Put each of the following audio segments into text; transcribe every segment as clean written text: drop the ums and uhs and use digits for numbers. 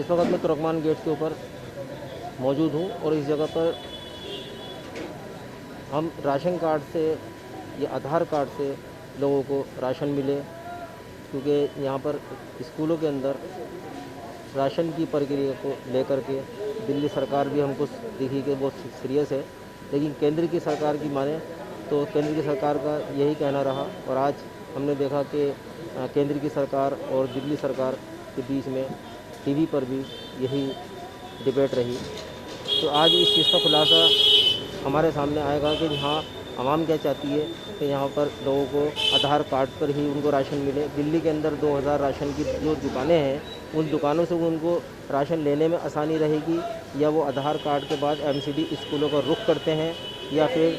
इस वक्त मैं तुर्कमान गेट के ऊपर मौजूद हूँ और इस जगह पर हम राशन कार्ड से या आधार कार्ड से लोगों को राशन मिले, क्योंकि यहाँ पर स्कूलों के अंदर राशन की प्रक्रिया को लेकर के दिल्ली सरकार भी हमको दिखी कि बहुत सीरियस है, लेकिन केंद्र की सरकार की माने तो केंद्र की सरकार का यही कहना रहा। और आज हमने देखा कि केंद्र की सरकार और दिल्ली सरकार के बीच में टीवी पर भी यही डिबेट रही। तो आज इस चीज़ का खुलासा हमारे सामने आएगा कि हाँ, आवाम क्या चाहती है कि यहाँ पर लोगों को आधार कार्ड पर ही उनको राशन मिले। दिल्ली के अंदर 2000 राशन की जो दुकानें हैं, उन दुकानों से उनको राशन लेने में आसानी रहेगी, या वो आधार कार्ड के बाद एमसीडी स्कूलों का रुख करते हैं, या फिर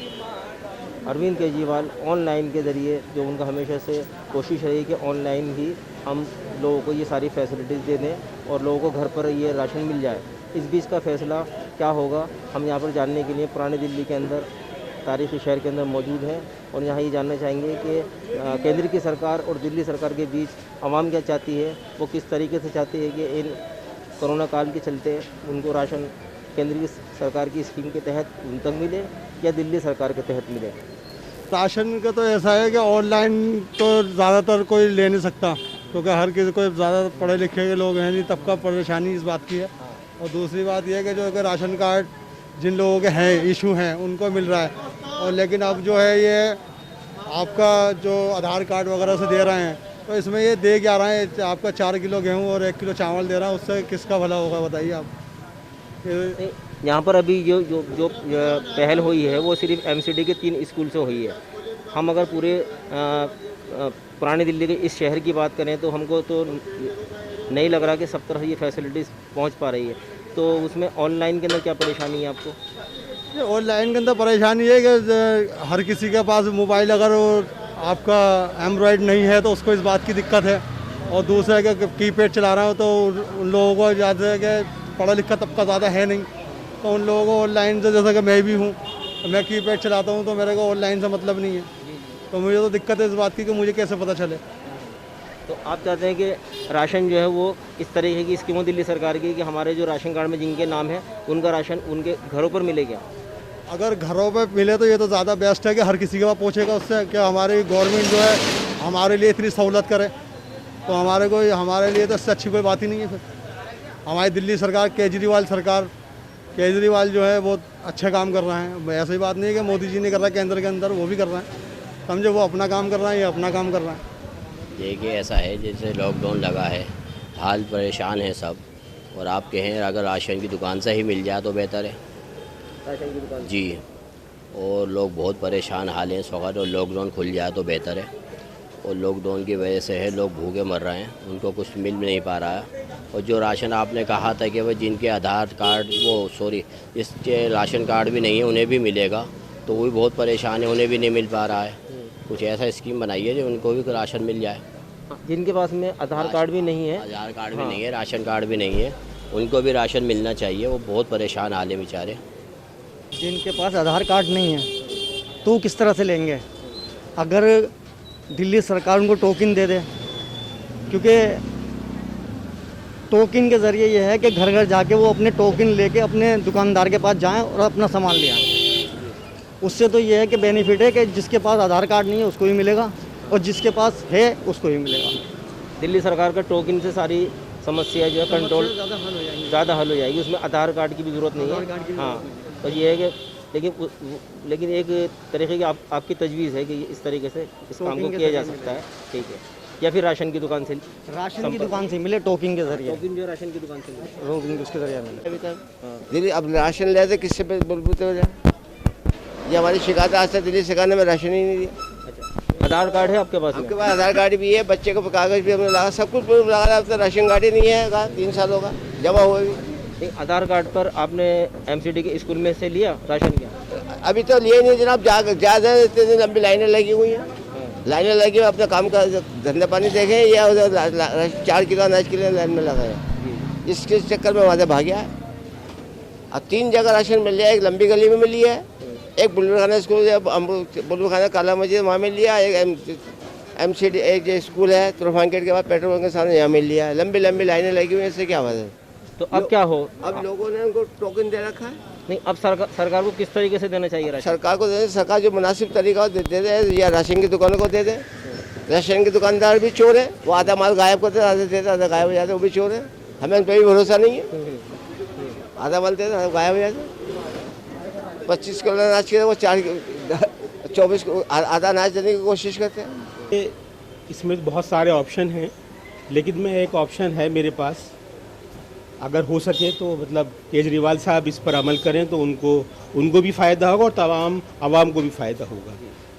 अरविंद केजरीवाल ऑनलाइन के ज़रिए, जो उनका हमेशा से कोशिश रही कि ऑनलाइन ही हम लोगों को ये सारी फैसिलिटीज़ दे दें और लोगों को घर पर ये राशन मिल जाए। इस बीच का फ़ैसला क्या होगा, हम यहाँ पर जानने के लिए पुरानी दिल्ली के अंदर, तारीख़ी शहर के अंदर मौजूद हैं और यहाँ ये जानना चाहेंगे कि केंद्र की सरकार और दिल्ली सरकार के बीच आवाम क्या चाहती है, वो किस तरीके से चाहती है कि इन कोरोना काल के चलते उनको राशन केंद्र की सरकार की स्कीम के तहत उन तक मिले या दिल्ली सरकार के तहत मिले। राशन का तो ऐसा है कि ऑनलाइन तो ज़्यादातर कोई ले नहीं सकता, क्योंकि हर किसी को ज़्यादा पढ़े लिखे के लोग हैं नहीं, तब का परेशानी इस बात की है। और दूसरी बात यह है कि जो अगर राशन कार्ड जिन लोगों के हैं, इशू हैं, उनको मिल रहा है। और लेकिन अब जो है ये आपका जो आधार कार्ड वगैरह से दे रहे हैं, तो इसमें ये दे क्या रहे हैं, आपका 4 किलो गेहूँ और 1 किलो चावल दे रहा है, उससे किसका भला होगा बताइए आप। यहाँ पर अभी जो पहल हुई है वो सिर्फ एमसीडी के 3 स्कूल से हुई है। हम अगर पूरे पुरानी दिल्ली के इस शहर की बात करें तो हमको तो नहीं लग रहा कि सब तरह ये फैसिलिटीज़ पहुँच पा रही है। तो उसमें ऑनलाइन के अंदर क्या परेशानी है आपको? ऑनलाइन के अंदर परेशानी है कि हर किसी के पास मोबाइल अगर आपका एंड्रॉयड नहीं है तो उसको इस बात की दिक्कत है। और दूसरा है कि कीपैड चला रहा हो तो उन लोगों को ज़्यादा है कि पढ़ा लिखा तबका ज़्यादा है नहीं, तो उन लोगों को ऑनलाइन से, जैसा कि मैं भी हूँ, मैं कीपैड चलाता हूँ, तो मेरे को ऑनलाइन से मतलब नहीं है। तो मुझे तो दिक्कत है इस बात की कि मुझे कैसे पता चले। तो आप चाहते हैं कि राशन जो है वो इस तरीके की स्कीम हो दिल्ली सरकार की कि हमारे जो राशन कार्ड में जिनके नाम है उनका राशन उनके घरों पर मिलेगा? अगर घरों पे मिले तो ये तो ज़्यादा बेस्ट है कि हर किसी के पास पहुँचेगा। उससे क्या हमारी गवर्नमेंट जो है हमारे लिए इतनी सहूलत करे, तो हमारे लिए तो इससे अच्छी कोई बात ही नहीं है। फिर हमारी दिल्ली सरकार, केजरीवाल जो है बहुत अच्छा काम कर रहे हैं। ऐसी बात नहीं है कि मोदी जी ने कर रहा है, केंद्र के अंदर वो भी कर रहे हैं। समझे, वो अपना काम कर रहे हैं, ये अपना काम कर रहे हैं। देखिए ऐसा है जैसे लॉकडाउन लगा है, हाल परेशान है सब, और आप कहें अगर राशन की दुकान से ही मिल जाए तो बेहतर है। राशन की दुकान जी, और लोग बहुत परेशान हाल हैं इस वक्त, और लॉकडाउन खुल जाए तो बेहतर है। और लॉकडाउन की वजह से है लोग भूखे मर रहे हैं, उनको कुछ मिल भी नहीं पा रहा है। और जो राशन आपने कहा था कि भाई जिनके आधार कार्ड जिसके राशन कार्ड भी नहीं है उन्हें भी मिलेगा, तो वो भी बहुत परेशान है, उन्हें भी नहीं मिल पा रहा है। कुछ ऐसा स्कीम बनाइए जो उनको भी राशन मिल जाए। जिनके पास में आधार कार्ड भी नहीं है, आधार कार्ड भी नहीं है, राशन कार्ड भी नहीं है, उनको भी राशन मिलना चाहिए। वो बहुत परेशान हाल है बेचारे। जिनके पास आधार कार्ड नहीं है तो किस तरह से लेंगे? अगर दिल्ली सरकार उनको टोकन दे दे, क्योंकि टोकन के ज़रिए ये है कि घर घर जाके वो अपने टोकन लेके अपने दुकानदार के पास जाएं और अपना सामान ले आएं। उससे तो ये है कि बेनिफिट है कि जिसके पास आधार कार्ड नहीं है उसको भी मिलेगा और जिसके पास है उसको भी मिलेगा। दिल्ली सरकार का टोकन से सारी समस्या जो है कंट्रोल ज़्यादा हल हो जाएगी, उसमें आधार कार्ड की भी ज़रूरत नहीं है। हाँ, तो ये है कि लेकिन एक तरीके की आपकी तजवीज़ है कि इस तरीके से इस काम को किया जा सकता है, ठीक है। या फिर राशन की दुकान से मिले, टोकन के जरिए, टोकन जो राशन की दुकान से मिले, उसके जरिए मिले। दिल्ली अब राशन ले तो किससे बोलते हो जाए, ये हमारी शिकायत आज तक दिल्ली सरकार ने में राशन ही नहीं दिया। अच्छा, आधार कार्ड है आपके पास? आपके पास आधार कार्ड भी है, बच्चे को कागज़ भी हमने लगा, सब कुछ लगा, अब तो राशन कार्ड ही नहीं है, 3 सालों का जमा हुआ भी। आधार कार्ड पर आपने एमसीडी के स्कूल में से लिया राशन? क्या अभी तो लिए नहीं जनाब, ज़्यादा इतनी लंबी लाइनें लगी हुई हैं, लाइनें लगी हुई, अपना काम का धंधा पानी देखें या 4 किलो अनाज के लिए लाइन में लगा है। इसके चक्कर में वहाँ से भाग गया। अब 3 जगह राशन मिल लिया, एक लंबी गली में मिली है, एक बुलबुल खाना स्कूल, बुलबुल खाना काला मस्जिद वहाँ मिल लिया, एक एमसीडी एक जो स्कूल है तुर्फान गेट के बाद पेट्रोल पंप के सामने यहाँ मिल लिया। लंबी लंबी लाइनें लगी हुई हैं, इससे क्या बात है? तो अब क्या हो? अब लोगों ने उनको टोकन दे रखा है। नहीं, अब सरकार को किस तरीके से देना चाहिए राशन? सरकार को दे दें, सरकार जो मुनासिब तरीका हो दे दे, या राशन की दुकानों को दे दें। राशन के दुकानदार भी चोर है, वो आधा माल गायब करते, आधा देते, आधा गायब हो जाते, वो भी चोर है। हमें उन पर भी भरोसा नहीं है। आधा माल देते, आधा गायब हो जाते। 25 किलो अनाज के वो 24 को आधा अनाज देने की कोशिश करते हैं। इसमें बहुत सारे ऑप्शन हैं, लेकिन मैं एक ऑप्शन है मेरे पास, अगर हो सके तो मतलब केजरीवाल साहब इस पर अमल करें तो उनको भी फ़ायदा होगा और तमाम आवाम को भी फ़ायदा होगा।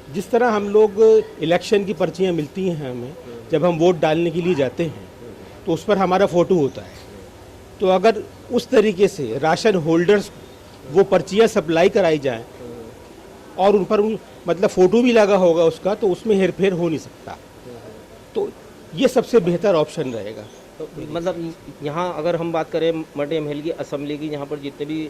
जिस तरह हम लोग इलेक्शन की पर्चियाँ मिलती हैं हमें, जब हम वोट डालने के लिए जाते हैं तो उस पर हमारा फ़ोटो होता है, तो अगर उस तरीके से राशन होल्डर्स वो पर्चियाँ सप्लाई कराई जाएँ और उन पर मतलब फ़ोटो भी लगा होगा उसका, तो उसमें हेर फेर हो नहीं सकता। तो ये सबसे बेहतर ऑप्शन रहेगा। तो मतलब यहाँ अगर हम बात करें मटे महल की असेंबली की, यहाँ पर जितने भी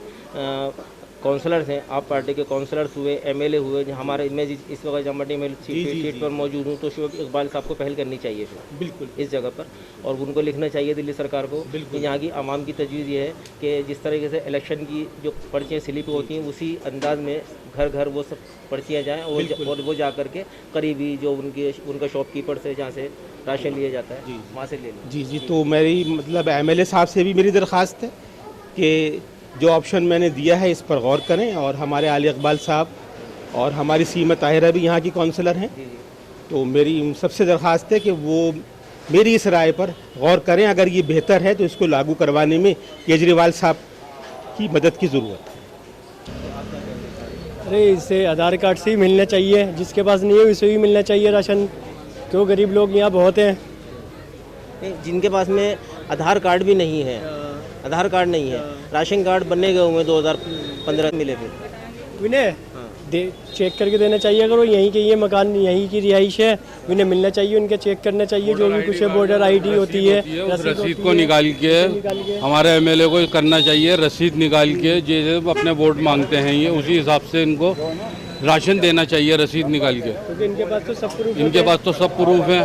काउंसलर्स हैं, आप पार्टी के काउंसलर्स हुए, एमएलए हुए, हमारे मैं इस वक्त जहाँ मटे महल सीट पर मौजूद हूँ, तो शोएब इकबाल साहब को पहल करनी चाहिए फिर बिल्कुल इस जगह पर, और उनको लिखना चाहिए दिल्ली सरकार को कि यहाँ की आवाम की तजवीज़ ये है कि जिस तरीके से इलेक्शन की जो पर्चियाँ स्लिप होती हैं उसी अंदाज में घर घर वो सब पर्चियाँ जाएँ और वो जा करके करीबी जो उनका शॉपकीपर्स है जहाँ से राशन लिया जाता है वहाँ से ले लें। जी, तो मेरी मतलब एमएलए साहब से भी मेरी दरख्वास्त है कि जो ऑप्शन मैंने दिया है इस पर गौर करें, और हमारे आली इकबाल साहब और हमारी सीमा ताहिरा भी यहाँ की काउंसलर हैं, तो मेरी उन सबसे दरख्वास्त है कि वो मेरी इस राय पर गौर करें। अगर ये बेहतर है तो इसको लागू करवाने में केजरीवाल साहब की मदद की ज़रूरत है। अरे इसे आधार कार्ड से ही मिलना चाहिए, जिसके पास नहीं है उसे भी मिलना चाहिए राशन, क्यों गरीब लोग यहाँ बहुत हैं। जिनके पास में आधार कार्ड भी नहीं है, आधार कार्ड नहीं है, राशन कार्ड बनने गए हुए 2015 मिले फिर इन्हें चेक करके देना चाहिए। अगर वो यहीं के ये मकान यहीं की रिहाइश है, इन्हें मिलना चाहिए, उनके चेक करना चाहिए। जो भी कुछ है वोटर आईडी होती है, रसीद को निकाल के हमारे एमएलए को करना चाहिए, रसीद निकाल के जैसे अपने वोट मांगते हैं ये उसी हिसाब से इनको राशन देना चाहिए, रसीद निकाल के। क्योंकि इनके पास तो सब प्रूफ है।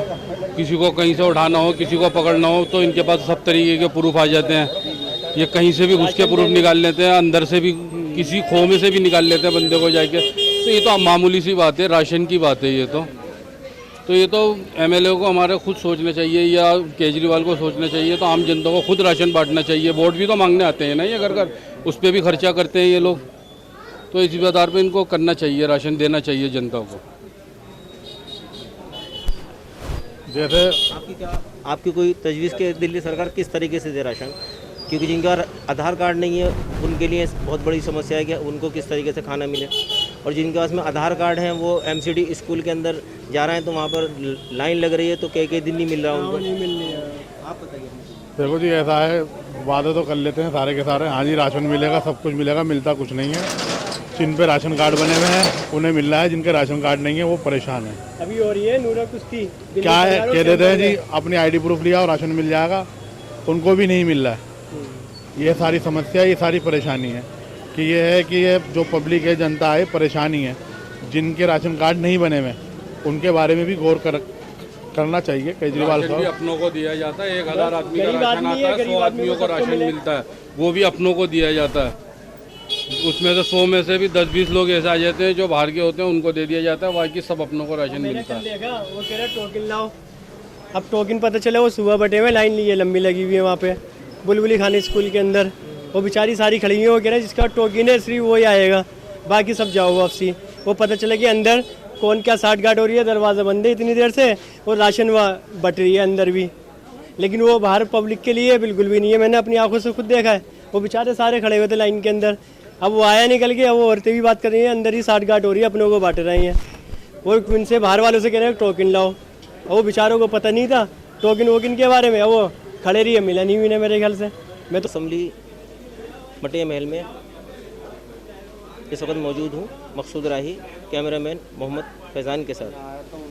किसी को कहीं से उठाना हो, किसी को पकड़ना हो, तो इनके पास सब तरीके के प्रूफ आ जाते हैं। ये कहीं से भी घुस के प्रूफ निकाल लेते हैं, अंदर से भी किसी खो में से भी निकाल लेते हैं बंदे को जाके। तो ये तो मामूली सी बात है, राशन की बात है ये तो एमएलए को हमारे खुद सोचना चाहिए या केजरीवाल को सोचना चाहिए। तो आम जनता को खुद राशन बांटना चाहिए। वोट भी तो मांगने आते हैं ना ये घर, उस पर भी खर्चा करते हैं ये लोग। तो इस आधार पर इनको करना चाहिए, राशन देना चाहिए जनता को। जैसे आपकी कोई तजवीज़ के दिल्ली सरकार किस तरीके से दे राशन? क्योंकि जिनका आधार कार्ड नहीं है उनके लिए बहुत बड़ी समस्या है कि उनको किस तरीके से खाना मिले, और जिनके पास में आधार कार्ड है वो एमसीडी स्कूल के अंदर जा रहे हैं तो वहाँ पर लाइन लग रही है, तो कई दिन नहीं मिल रहा उनको। नहीं मिल रही है। आप बताइए। देखो जी, ऐसा है, वादे तो कर लेते हैं सारे के सारे, हाँ जी राशन मिलेगा, सब कुछ मिलेगा, मिलता कुछ नहीं है। जिन पे राशन कार्ड बने हुए हैं उन्हें मिल रहा है, जिनके राशन कार्ड नहीं है वो परेशान है। अभी हो रही है नूरा कुश्ती, क्या है, कह देते हैं जी अपनी आईडी प्रूफ लिया और राशन मिल जाएगा, उनको भी नहीं मिल रहा है। ये सारी समस्या, ये सारी परेशानी है कि ये है कि ये जो पब्लिक है, जनता है, परेशानी है। जिनके राशन कार्ड नहीं बने हुए उनके बारे में भी गौर करना चाहिए केजरीवाल राशन भी साहब। अपनों को दिया जाता है, 1000 आदमी का गरीब राशन आदमी आता है, है, 100 गरीब आदमी आदमियों को को सबको राशन मिले। मिलता है, वो भी अपनों को दिया जाता है। उसमें से 100 में से भी 10-20 लोग ऐसे आ जाते हैं जो बाहर के होते हैं, उनको दे दिया जाता है, बाकी सब अपनों को राशन मिलता है। देखा वो कह रहा टोकन लाओ, अब टोकन पता चला वो सुबह बटे में लाइन ली है, लंबी लगी हुई है वहाँ पे बुलबुली खाने स्कूल के अंदर। वो बेचारी सारी खड़ी हुई है, वो कह रहे हैं जिसका टोकन है सिर्फ वही आएगा, बाकी सब जाओ वापसी। वो पता चला कि अंदर कौन क्या साठ गांठ हो रही है, दरवाज़ा बंद है इतनी देर से, और राशन वहाँ बट रही है अंदर भी, लेकिन वो बाहर पब्लिक के लिए बिल्कुल भी नहीं है। मैंने अपनी आंखों से खुद देखा है, वो बेचारे सारे खड़े हुए थे लाइन के अंदर। अब वो आया निकल के, अब वो औरतें भी बात कर रही हैं, अंदर ही साठ गांठ हो रही है, अपनों को बांट रही हैं। वो उनसे बाहर वालों से कह रहे हैं टोकन लाओ, और वो बेचारों को पता नहीं था टोकन वोकन के बारे में, वो खड़े रही है, मिला नहीं हुई मेरे ख्याल से। मैं तो असेंबली मटे महल में इस वक्त मौजूद हूँ, मकसूद राही, कैमरामैन मोहम्मद फैज़ान के साथ।